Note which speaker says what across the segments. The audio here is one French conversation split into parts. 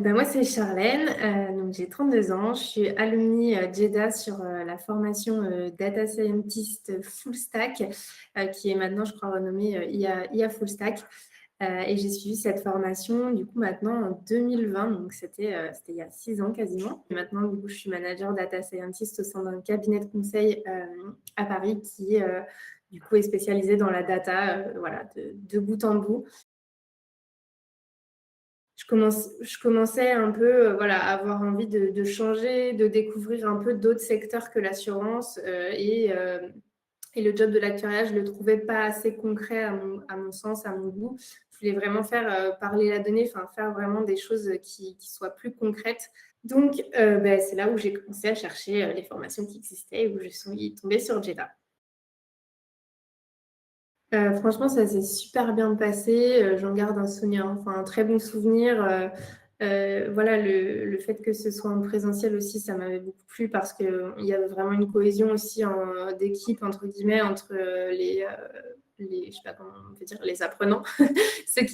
Speaker 1: Moi, c'est Charlène, donc j'ai 32 ans. Je suis alumni JEDA sur la formation Data Scientist Full Stack, qui est maintenant, je crois, renommée IA Full Stack. Et j'ai suivi cette formation, du coup, maintenant en 2020, donc c'était il y a 6 ans quasiment. Et maintenant, du coup, je suis manager Data Scientist au sein d'un cabinet de conseil à Paris qui, du coup, est spécialisé dans la data, voilà, de bout en bout. Je commençais un peu voilà, à avoir envie de changer, de découvrir un peu d'autres secteurs que l'assurance. Et le job de l'actuariat, je ne le trouvais pas assez concret à mon sens, à mon goût. Je voulais vraiment faire parler la donnée, faire vraiment des choses qui soient plus concrètes. Donc, c'est là où j'ai commencé à chercher les formations qui existaient et où je suis tombée sur JEDA. Franchement, ça s'est super bien passé. J'en garde un souvenir, enfin un très bon souvenir. Voilà, le fait que ce soit en présentiel aussi, ça m'avait beaucoup plu parce qu'il y avait vraiment une cohésion aussi d'équipe, entre guillemets, entre je sais pas comment on peut dire, les apprenants, ceux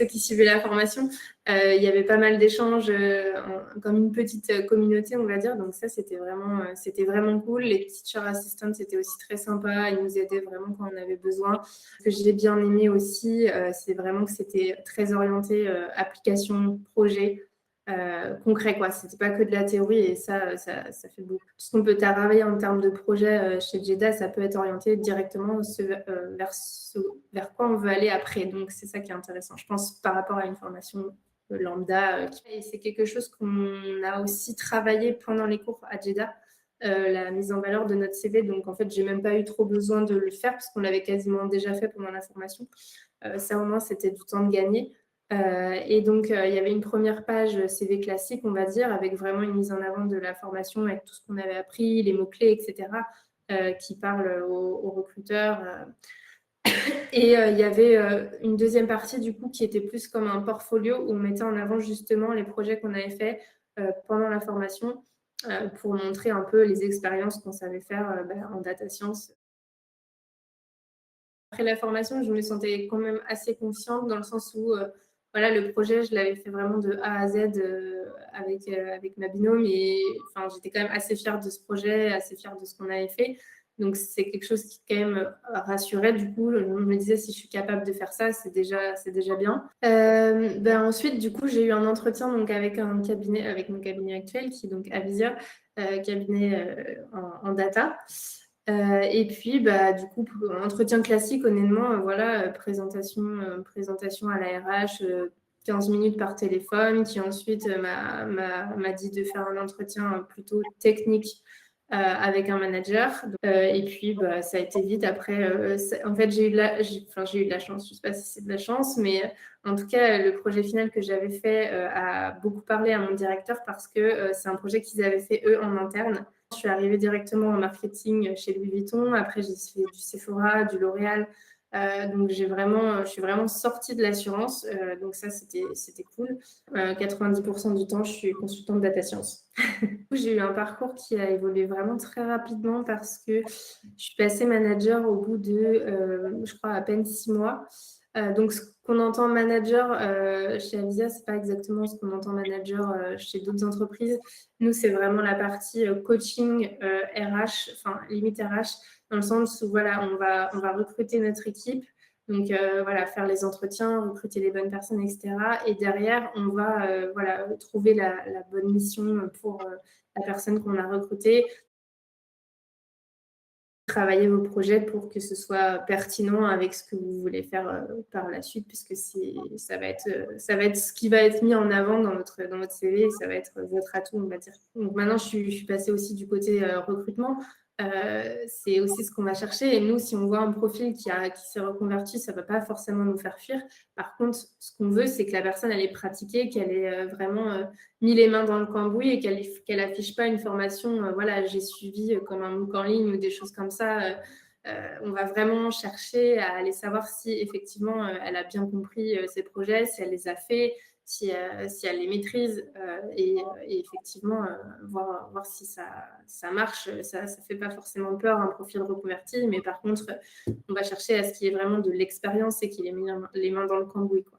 Speaker 1: qui suivaient la formation. Il y avait pas mal d'échanges, comme une petite communauté, on va dire. Donc ça, c'était vraiment cool. Les teacher assistants, c'était aussi très sympa. Ils nous aidaient vraiment quand on avait besoin. Ce que j'ai bien aimé aussi, c'est vraiment que c'était très orienté application, projet. Concret, quoi. C'était pas que de la théorie et ça fait beaucoup. Tout ce qu'on peut travailler en termes de projet chez JEDA, ça peut être orienté directement vers quoi on veut aller après. Donc, c'est ça qui est intéressant, je pense, par rapport à une formation lambda. Et c'est quelque chose qu'on a aussi travaillé pendant les cours à JEDA, la mise en valeur de notre CV. Donc, en fait, j'ai même pas eu trop besoin de le faire parce qu'on l'avait quasiment déjà fait pendant la formation. Ça, au moins, c'était du temps de gagner. Et donc, il y avait une première page CV classique, on va dire, avec vraiment une mise en avant de la formation, avec tout ce qu'on avait appris, les mots-clés, etc., qui parlent aux recruteurs. Et il y avait une deuxième partie, du coup, qui était plus comme un portfolio où on mettait en avant justement les projets qu'on avait faits pendant la formation pour montrer un peu les expériences qu'on savait faire en data science. Après la formation, je me sentais quand même assez confiante dans le sens où voilà, le projet, je l'avais fait vraiment de A à Z avec ma binôme et j'étais quand même assez fière de ce projet, assez fière de ce qu'on avait fait. Donc, c'est quelque chose qui quand même rassurait. Du coup, je me disais, si je suis capable de faire ça, c'est déjà bien. Ensuite, du coup, j'ai eu un entretien donc, avec mon cabinet actuel, qui est donc Avisia, cabinet en data. Et puis, du coup, pour un entretien classique, honnêtement, voilà, présentation à la RH, 15 minutes par téléphone, qui ensuite m'a dit de faire un entretien plutôt technique avec un manager. Et puis, ça a été vite après. En fait, j'ai eu de la chance. Je ne sais pas si c'est de la chance, mais en tout cas, le projet final que j'avais fait a beaucoup parlé à mon directeur parce que c'est un projet qu'ils avaient fait eux en interne. Je suis arrivée directement en marketing chez Louis Vuitton. Après, j'ai fait du Sephora, du L'Oréal. Donc, je suis vraiment sortie de l'assurance. Donc, ça, c'était cool. 90% du temps, je suis consultante data science. J'ai eu un parcours qui a évolué vraiment très rapidement parce que je suis passée manager au bout de, je crois, à peine 6 mois. Donc, ce qu'on entend manager chez Avisia, ce n'est pas exactement ce qu'on entend manager chez d'autres entreprises. Nous, c'est vraiment la partie coaching RH, limite RH, dans le sens où voilà, on va recruter notre équipe. Donc, voilà, faire les entretiens, recruter les bonnes personnes, etc. Et derrière, on va voilà, trouver la bonne mission pour la personne qu'on a recrutée, travailler vos projets pour que ce soit pertinent avec ce que vous voulez faire par la suite, puisque ça va être ce qui va être mis en avant dans votre CV et ça va être votre atout, on va dire. Donc maintenant, je suis passée aussi du côté recrutement. C'est aussi ce qu'on va chercher. Et nous, si on voit un profil qui s'est reconverti, ça ne va pas forcément nous faire fuir. Par contre, ce qu'on veut, c'est que la personne, elle ait pratiqué, qu'elle ait vraiment mis les mains dans le cambouis et qu'elle affiche pas une formation, voilà, j'ai suivi comme un MOOC en ligne ou des choses comme ça. On va vraiment chercher à aller savoir si effectivement elle a bien compris ses projets, si elle les a faits, si elle les maîtrise et effectivement voir si ça marche. Ça ne fait pas forcément peur un profil reconverti, mais par contre, on va chercher à ce qu'il y ait vraiment de l'expérience et qu'il ait mis les mains dans le cambouis, quoi.